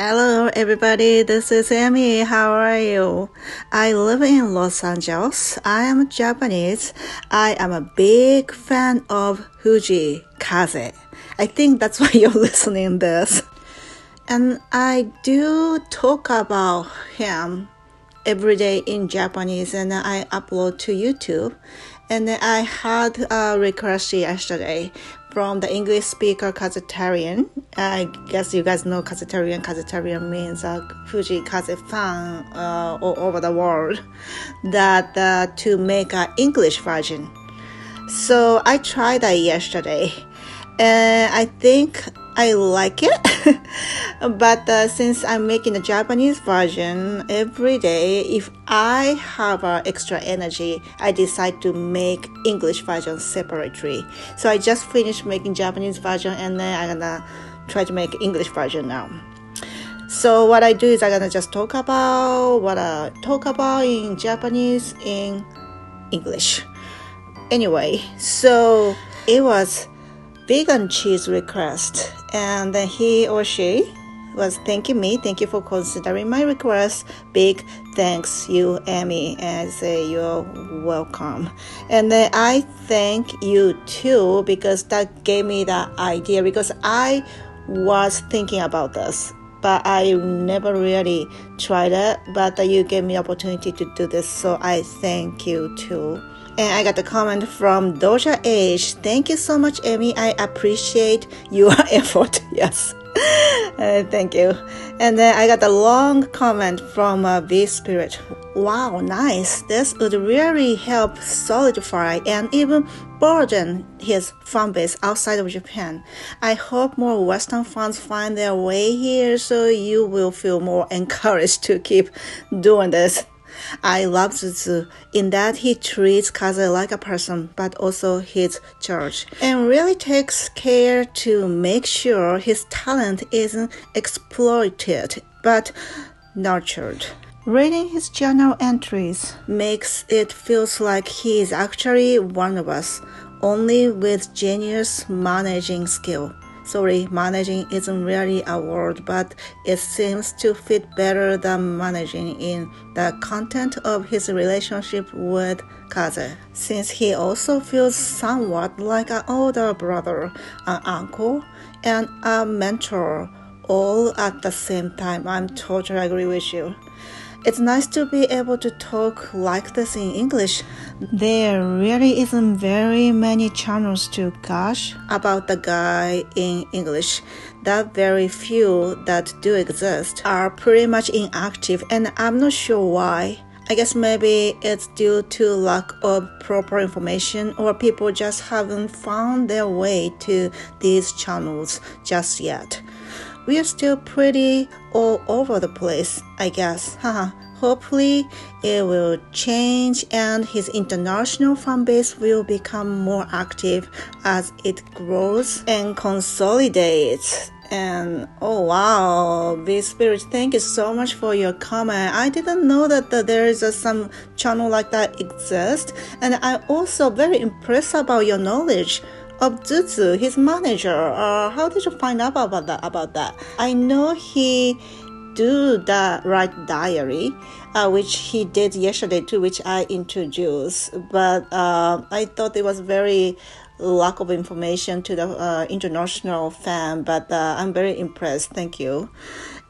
Hello everybody, this is Emi. How are you? I live in Los Angeles. I am Japanese. I am a big fan of Fujii Kaze. I think that's why you're listening this. And I do talk about him every day in Japanese and I upload to YouTube. And I had a request yesterday from the English speaker Kazetarian. I guess you guys know Kazetarian. Kazetarian means Fujii Kaze fan all over the world. That to make an English version. So I tried that yesterday. And I think I like it. But since I'm making a Japanese version every day, if I have extra energy, I decide to make English version separately. So I just finished making Japanese version and then I'm gonna try to make English version now. So what I do is I'm gonna just talk about what I talk about in Japanese in English. Anyway, so it was vegan cheese request and then he or she was thanking me. Thank you for considering my request. Big thanks you, Emi, and say you're welcome. And then I thank you too because that gave me the idea because I was thinking about this. But I never really tried it. But you gave me the opportunity to do this, so I thank you too. And I got a comment from Doja H. Thank you so much, Emi. I appreciate your effort. Yes. Thank you. And then I got a long comment from V-Spirit. Wow, nice. This would really help solidify and even broaden his fan base outside of Japan. I hope more Western fans find their way here so you will feel more encouraged to keep doing this. I love Zuzzu in that he treats Kaze like a person, but also his church, and really takes care to make sure his talent isn't exploited, but nurtured. Reading his journal entries makes it feels like he is actually one of us, only with genius managing skill. Sorry, managing isn't really a word, but it seems to fit better than managing in the content of his relationship with Kaze, since he also feels somewhat like an older brother, an uncle, and a mentor, all at the same time. I'm totally agree with you. It's nice to be able to talk like this in English. There really isn't very many channels to gush about the guy in English. The very few that do exist are pretty much inactive and I'm not sure why. I guess maybe it's due to lack of proper information or people just haven't found their way to these channels just yet. We are still pretty all over the place, I guess. Hopefully, it will change and his international fan base will become more active as it grows and consolidates. And oh wow, V-Spirit, thank you so much for your comment. I didn't know that there is some channel like that exists. And I'm also very impressed about your knowledge of Zuzzu, his manager. How did you find out about that? I know he do the right diary, which he did yesterday too, which I introduced. But I thought it was very lack of information to the international fan. But I'm very impressed. Thank you.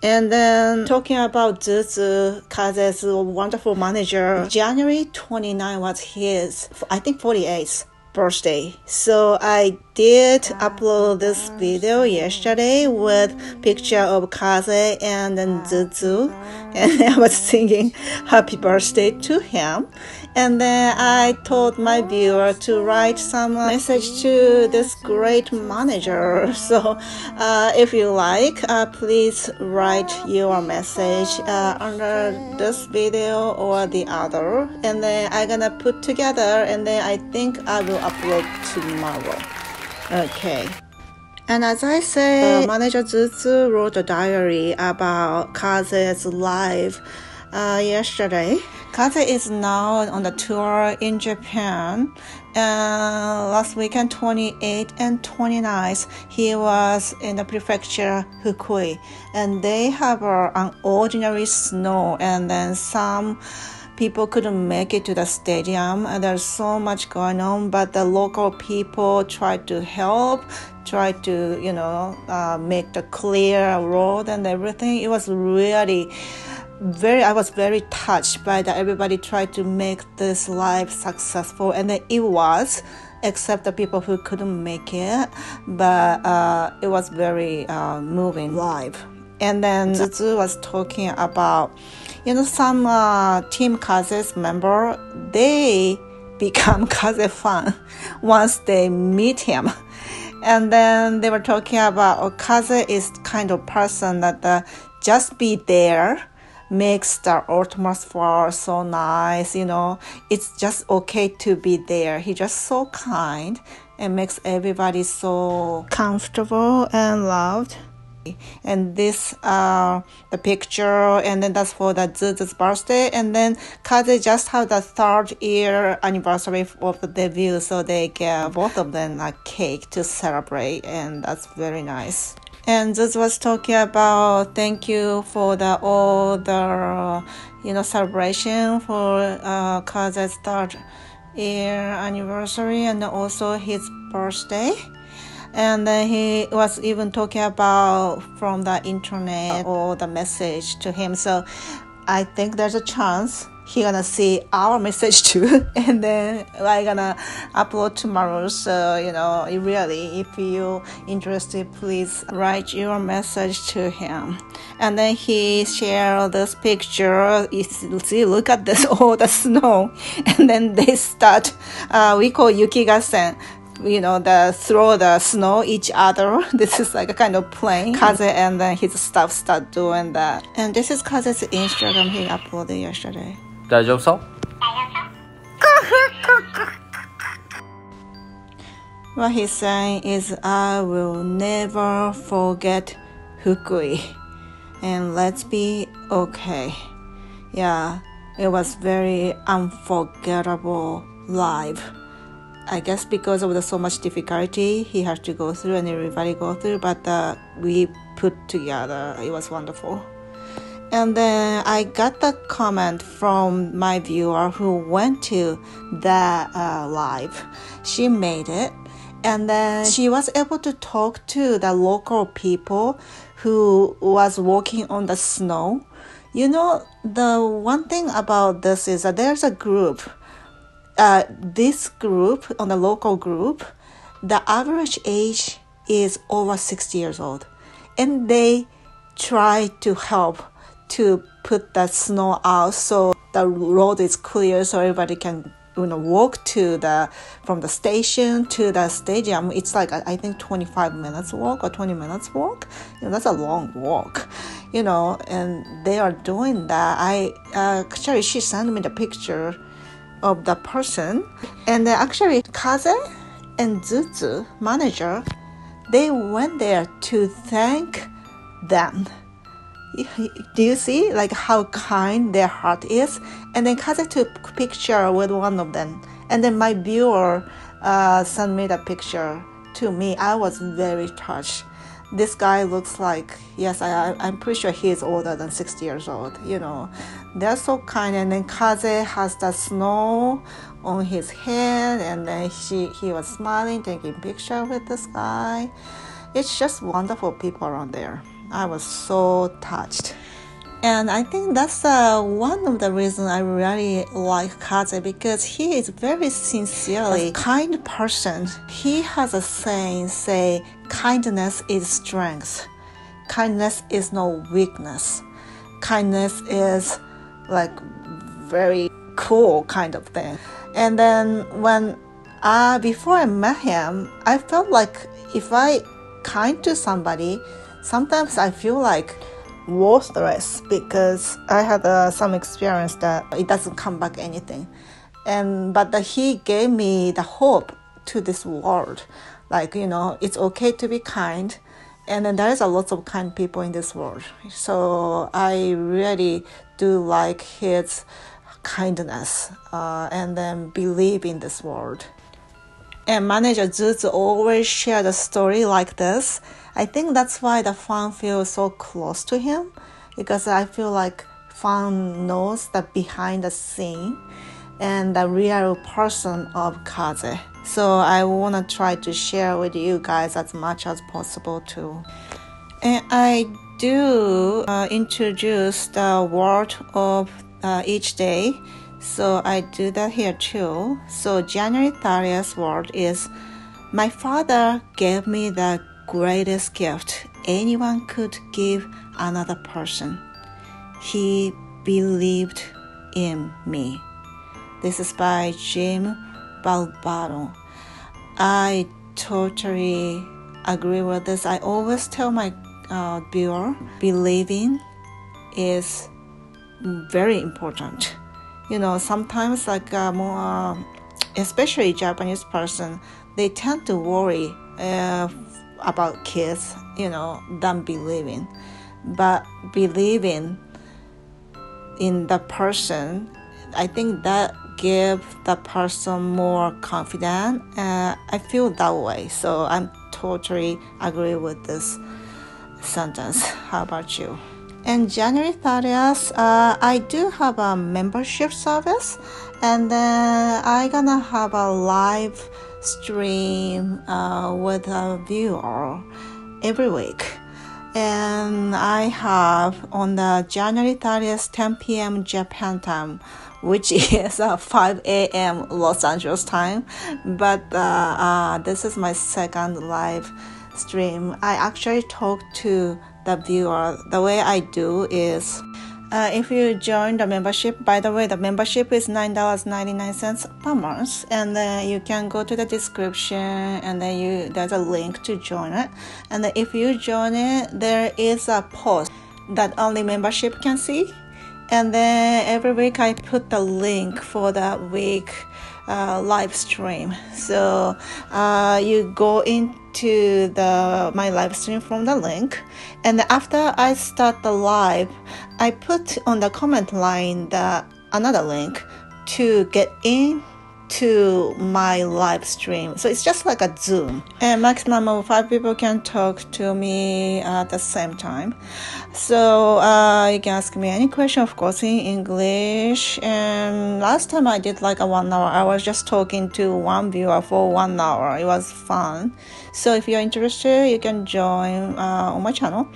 And then talking about Zuzzu Kaze's wonderful manager, January 29 was his, I think 48th. birthday. So I did upload this video yesterday with picture of Kaze and then Zuzzu, and I was singing happy birthday to him. And then I told my viewer to write some message to this great manager. So if you like, please write your message under this video or the other. And then I'm gonna put together and then I think I will upload tomorrow. Okay. And as I say, manager Zuzzu wrote a diary about Kaze's life yesterday. Kaze is now on the tour in Japan. Last weekend, 28 and 29th, he was in the prefecture Fukui. And they have an ordinary snow. And then some people couldn't make it to the stadium. And there's so much going on. But the local people tried to help, tried to, make the clear road and everything. It was really I was very touched by that. Everybody tried to make this live successful, and then it was, except the people who couldn't make it, but it was very moving live. And then Zuzzu was talking about, some Team Kaze's member, they become Kaze fan once they meet him. And then they were talking about Kaze is kind of person that just be there makes the atmosphere so nice, it's just okay to be there. He's just so kind and makes everybody so comfortable and loved. And this, the picture, and then that's for the Zuzzu's birthday. And then Kaze just had the 3rd year anniversary of the debut, so they gave both of them a cake to celebrate, and that's very nice. And Zuzzu was talking about thank you for all the celebration for Kaze's 3rd year anniversary and also his birthday. And then he was even talking about from the internet or the message to him. So I think there's a chance he gonna see our message too, and then we're gonna upload tomorrow. So really, if you interested, please write your message to him. And then he shared this picture. You see, look at this, all the snow, and then they start. We call yukigasen. Throw the snow each other. This is like a kind of playing. Kaze and then his staff start doing that. And this is Kaze's Instagram he uploaded yesterday. 大丈夫そう? What he's saying is, I will never forget Fukui. And let's be okay. Yeah, it was very unforgettable live. I guess because of so much difficulty he had to go through and everybody go through, but we put together. It was wonderful. And then I got the comment from my viewer who went to that live. She made it, and then she was able to talk to the local people who was walking on the snow. The one thing about this is that there's a group. This group, on the local group, the average age is over 60 years old. And they try to help to put the snow out so the road is clear so everybody can walk from the station to the stadium. It's like, I think 25 minutes walk or 20 minutes walk. That's a long walk, and they are doing that. Actually, she sent me the picture of the person, and actually Kaze and Zuzzu manager, they went there to thank them. Do you see how kind their heart is? And then Kaze took a picture with one of them, and then my viewer sent me the picture to me. I was very touched. This guy looks like, yes, I'm pretty sure he is older than 60 years old. They're so kind. And then Kaze has the snow on his head, and then he was smiling, taking picture with this guy. It's just wonderful people around there. I was so touched. And I think that's one of the reasons I really like Kaze, because he is very sincerely a kind person. He has a saying, say, kindness is strength. Kindness is no weakness. Kindness is very cool kind of thing. And then before I met him, I felt like if I kind to somebody, sometimes I feel like worthless because I had some experience that it doesn't come back anything. But he gave me the hope to this world. It's okay to be kind, And then there is a lot of kind people in this world. So I really do like his kindness and then believe in this world. And Manager Zuzzu always shared a story like this. I think that's why the fan feels so close to him, because I feel like fan knows the behind the scene and the real person of Kaze. So I want to try to share with you guys as much as possible too. And I do introduce the word of each day. So I do that here too. So January 30th word is, my father gave me the greatest gift anyone could give another person. He believed in me. This is by Jim Balbaro. I totally agree with this. I always tell my viewer, believing is very important. You know, sometimes like more, especially Japanese person, they tend to worry about kids, you know, than believing. But believing in the person, I think that give the person more confidence. I feel that way. So I'm totally agree with this sentence. How about you? And January 30th, I do have a membership service, and then I'm gonna have a live stream with a viewer every week. And I have on the January 30th, 10 p.m. Japan time, which is 5 a.m. Los Angeles time. But this is my second live stream. I actually talk to the viewer. The way I do is, if you join the membership, by the way, the membership is $9.99 per month, and then you can go to the description, and then there's a link to join it. And then if you join it, there is a post that only membership can see. And then every week I put the link for that week live stream. So you go into my live stream from the link, and after I start the live, I put on the comment line another link to get in to my live stream. So it's just like a Zoom, and maximum of 5 people can talk to me at the same time. So you can ask me any question, of course, in English. And last time I did like a 1 hour. I was just talking to one viewer for 1 hour. It was fun. So if you're interested, you can join on my channel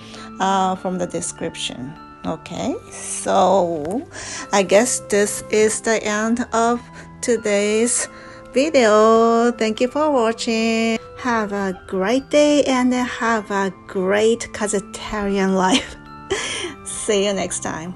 from the description. Okay, so I guess this is the end of today's video. Thank you for watching. Have a great day and have a great Kazetarian life. See you next time.